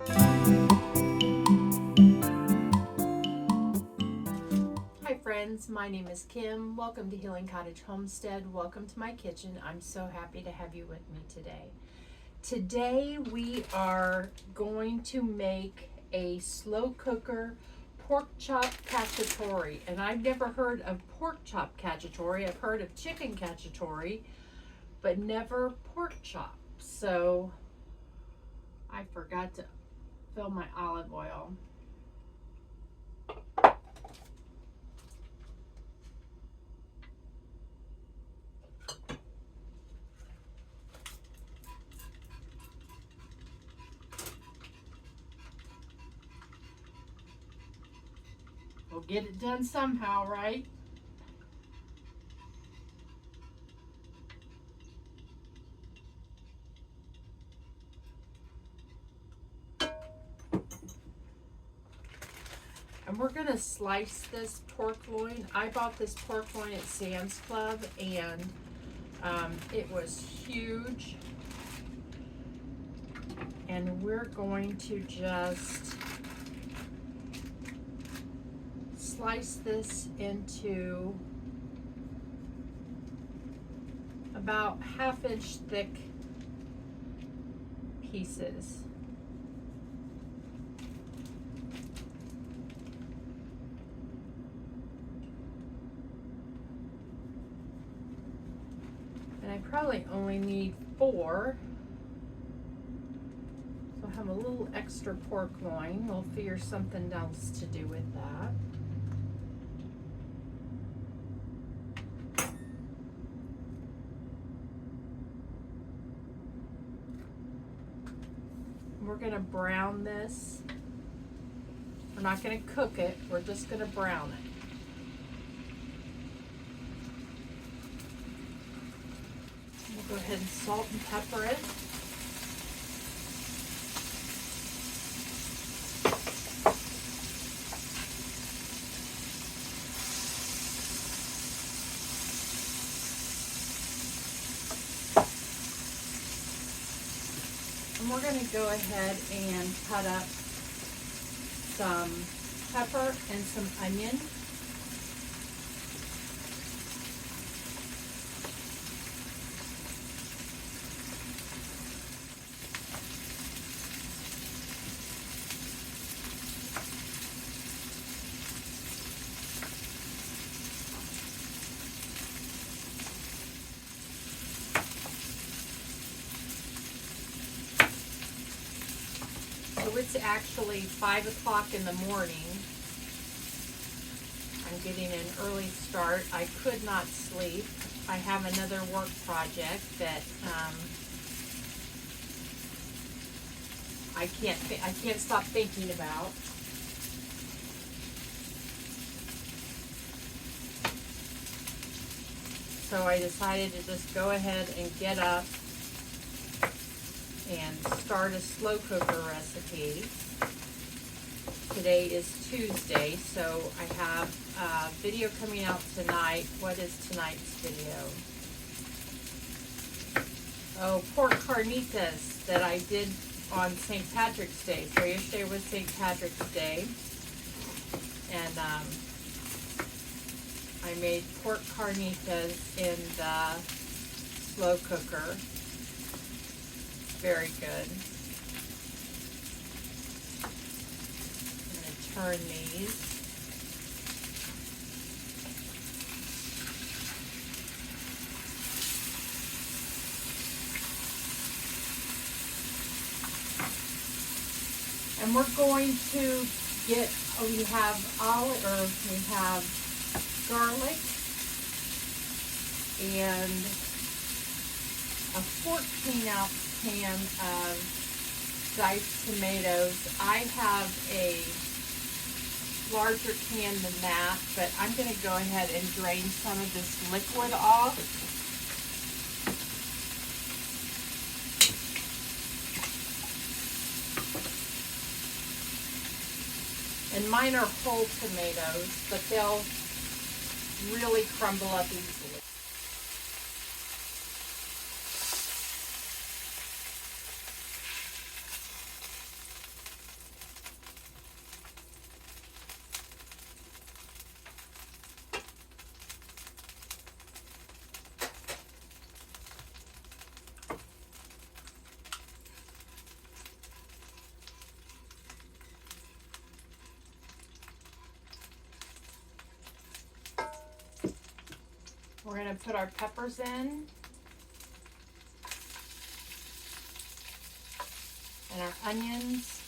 Hi friends, my name is Kim. Welcome to Healing Cottage Homestead. Welcome to my kitchen. I'm so happy to have you with me today. Today we are going to make a slow cooker pork chop cacciatore. And I've never heard of pork chop cacciatore. I've heard of chicken cacciatore, but never pork chop. So I forgot to fill my olive oil. We'll get it done somehow, right? And we're going to slice this pork loin. I bought this pork loin at Sam's Club, and it was huge. And we're going to just slice this into about 1/2 inch thick pieces. And I probably only need 4. So I have a little extra pork loin. We'll figure something else to do with that. We're going to brown this. We're not going to cook it. We're just going to brown it. We'll go ahead and salt and pepper it. And we're going to go ahead and cut up some pepper and some onion. So it's actually 5 o'clock in the morning. I'm getting an early start. I could not sleep. I have another work project that I can't stop thinking about. So I decided to just go ahead and get up and start a slow cooker recipe. Today is Tuesday, so I have a video coming out tonight. What is tonight's video? Oh, pork carnitas that I did on St. Patrick's Day. So yesterday was St. Patrick's Day, and I made pork carnitas in the slow cooker. Very good. I'm going to turn these. And we're going to get, we have garlic and a 14-ounce can of diced tomatoes. I have a larger can than that, but I'm going to go ahead and drain some of this liquid off. And mine are whole tomatoes, but they'll really crumble up easily. We're going to put our peppers in and our onions.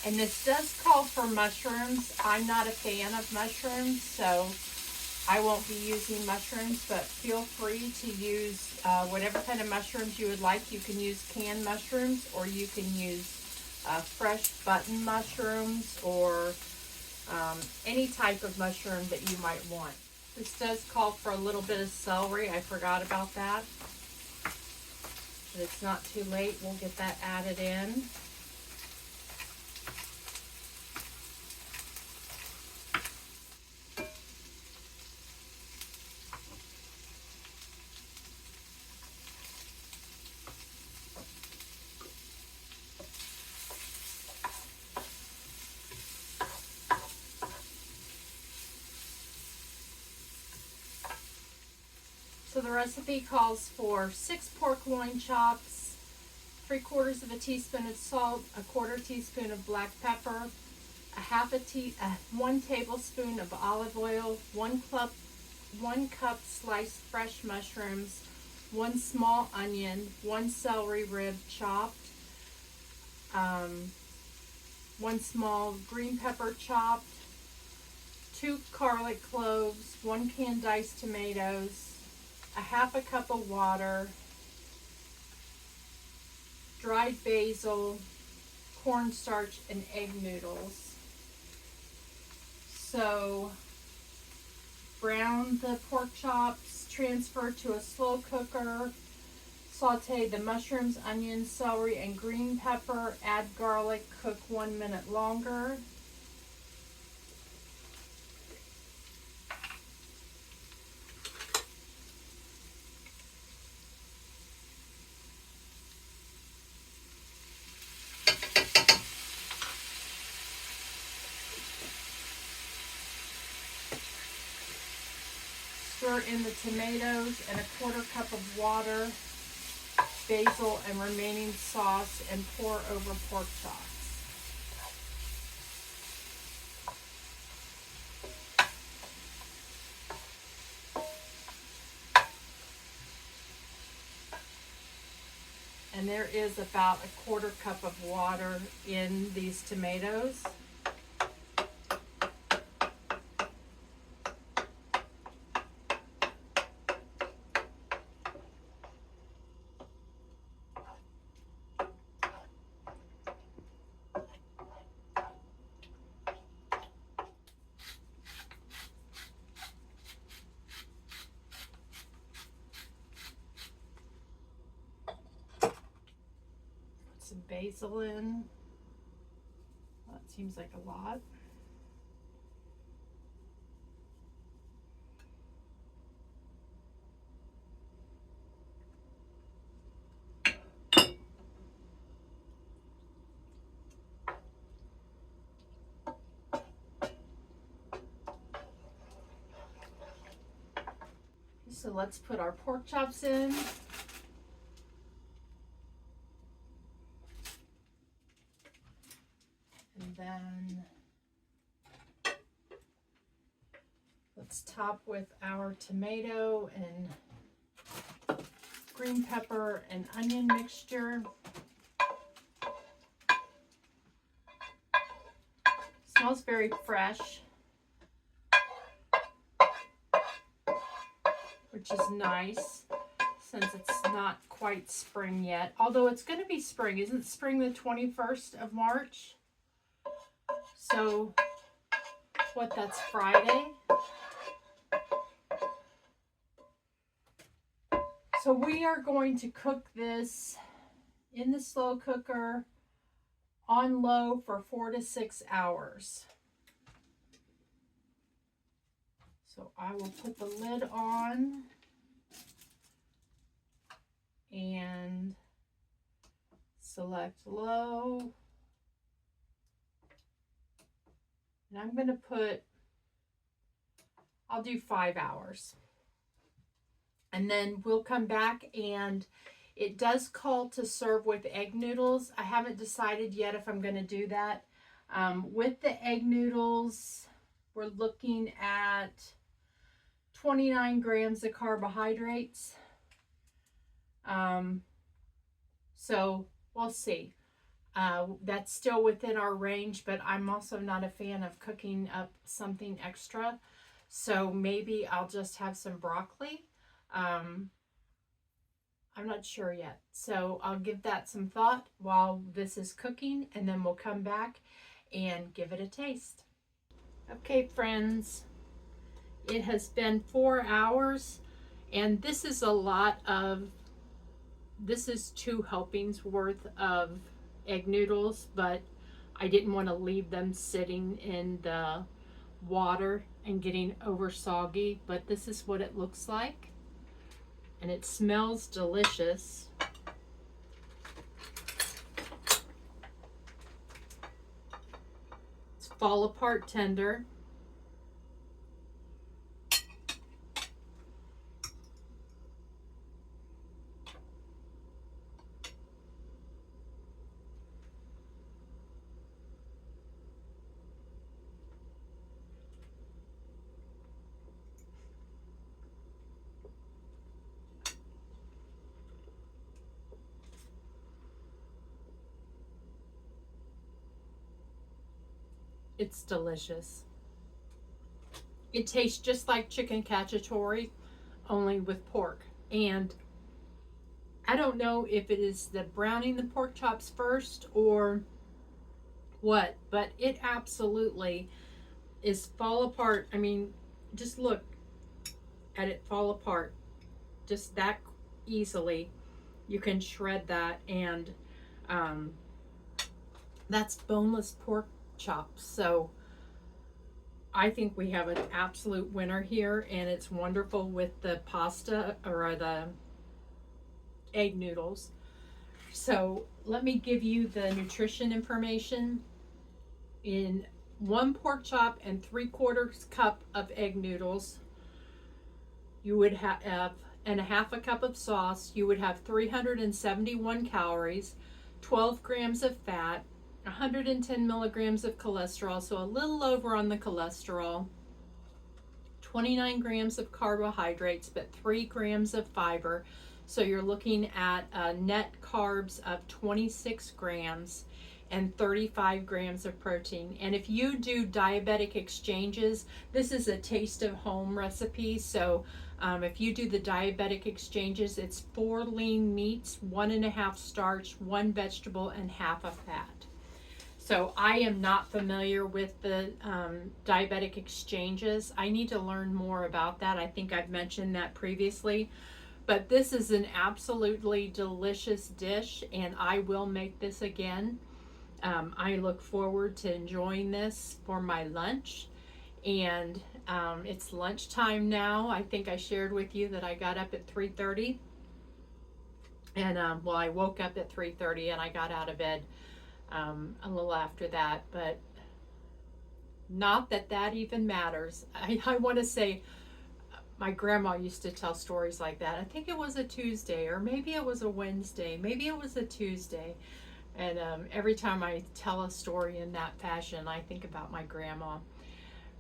And this does call for mushrooms. I'm not a fan of mushrooms, so I won't be using mushrooms, but feel free to use whatever kind of mushrooms you would like. You can use canned mushrooms, or you can use fresh button mushrooms, or any type of mushroom that you might want. This does call for a little bit of celery. I forgot about that. But it's not too late. We'll get that added in. So the recipe calls for 6 pork loin chops, 3/4 of a teaspoon of salt, 1/4 teaspoon of black pepper, 1 tablespoon of olive oil, 1 cup sliced fresh mushrooms, 1 small onion, 1 celery rib chopped, 1 small green pepper chopped, 2 garlic cloves, 1 can diced tomatoes, 1/2 cup of water, dried basil, cornstarch, and egg noodles. So brown the pork chops, transfer to a slow cooker, saute the mushrooms, onions, celery, and green pepper, add garlic, cook 1 minute longer. Stir in the tomatoes and 1/4 cup of water, basil, and remaining sauce, and pour over pork chops. And there is about 1/4 cup of water in these tomatoes. Some basil in. That seems like a lot. So let's put our pork chops in. And then let's top with our tomato and green pepper and onion mixture. Smells very fresh, which is nice since it's not quite spring yet. Although it's going to be spring. Isn't spring the 21st of March? So, that's Friday? So we are going to cook this in the slow cooker on low for 4 to 6 hours. So I will put the lid on and select low. And I'm going to put, I'll do 5 hours. And then we'll come back, and it does call to serve with egg noodles. I haven't decided yet if I'm going to do that. With the egg noodles, we're looking at 29 grams of carbohydrates. So we'll see. That's still within our range, but I'm also not a fan of cooking up something extra. So maybe I'll just have some broccoli. I'm not sure yet. So I'll give that some thought while this is cooking, and then we'll come back and give it a taste. Okay, friends, it has been 4 hours, and this is a lot of, this is 2 helpings worth of egg noodles, but I didn't want to leave them sitting in the water and getting over soggy, but this is what it looks like, and it smells delicious. It's fall apart tender. It's delicious. It tastes just like chicken cacciatore, only with pork. And I don't know if it is the browning the pork chops first or what, but it absolutely is fall apart. I mean, just look at it fall apart just that easily. You can shred that, and that's boneless pork chops. So I think we have an absolute winner here, and it's wonderful with the pasta or the egg noodles. So let me give you the nutrition information. In 1 pork chop and 3/4 cup of egg noodles, you would have, and a half a cup of sauce, you would have 371 calories, 12 grams of fat, 110 milligrams of cholesterol, so a little over on the cholesterol, 29 grams of carbohydrates, but 3 grams of fiber. So you're looking at net carbs of 26 grams and 35 grams of protein. And if you do diabetic exchanges, this is a taste of home recipe. So if you do the diabetic exchanges, it's 4 lean meats, 1.5 starch, 1 vegetable, and half a fat. So I am not familiar with the diabetic exchanges. I need to learn more about that. I think I've mentioned that previously. But this is an absolutely delicious dish, and I will make this again. I look forward to enjoying this for my lunch. And it's lunchtime now. I think I shared with you that I got up at 3:30. And well, I woke up at 3:30 and I got out of bed a little after that, but not that that even matters. I want to say my grandma used to tell stories like that. I think it was a Tuesday, or maybe it was a Wednesday, maybe it was a Tuesday. And every time I tell a story in that fashion, I think about my grandma.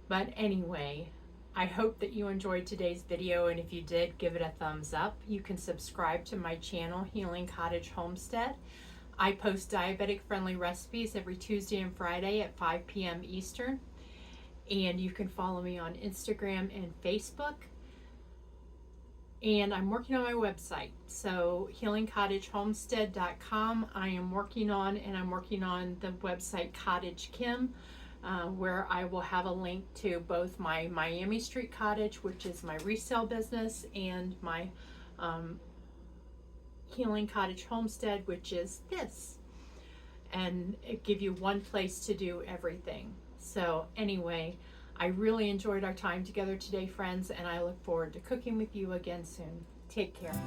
But anyway, I hope that you enjoyed today's video, and if you did, give it a thumbs up. You can subscribe to my channel, Healing Cottage Homestead. I post diabetic friendly recipes every Tuesday and Friday at 5 p.m. Eastern. And you can follow me on Instagram and Facebook. And I'm working on my website. So HealingCottageHomestead.com I am working on, and I'm working on the website Cottage Kim, where I will have a link to both my Miami Street Cottage, which is my resale business, and my Healing Cottage Homestead, which is this, and it give you one place to do everything. So anyway, I really enjoyed our time together today, friends, and I look forward to cooking with you again soon. Take care.